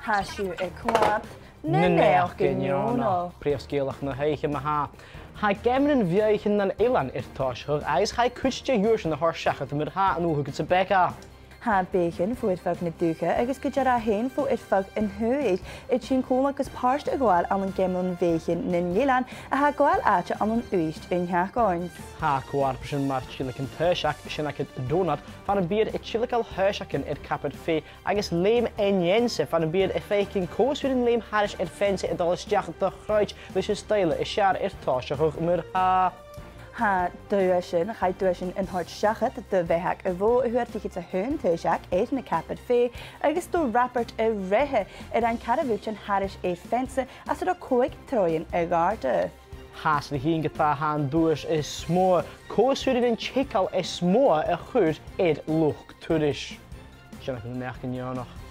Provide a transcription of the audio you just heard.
Hasú clann Neònach Neònach Príomhscéalach na Haithe maha. Ha Geamannan Bheathaichean Nan Eilean táisthug agus ha cuiste dúirsin na thseachad mar ha an uthgad sa beca. Ha béchan fuair fog na dúcha agus go dear a hain fuair fog in thuig. Sin cóla agus páist a gháil an Geamannan Bheathaichean Nan Eilean a ha gháil áte an uist in theáins. Ha cuarpa sin mar tílaach an thuiseach sin ag dónad fan an bíad tílaachal thuiseachan capad fé agus léim éonse fan an bíad féicin cósúir an léim háris fénsa dalasteach do chráid leis an staile seaar táiseach mar ha. Ha duasin, chai duasin in hort seachad de bheithach a bhó huair fichid a hún tuiseach éis na capad fé agus do rappert a réthe an carabúchan háris fénsa as a cóig troin a gáde. Has na hín getá há dúis is smó, cósúir an tchécal is smó a chuir luch tuiris. Sin na Neònach.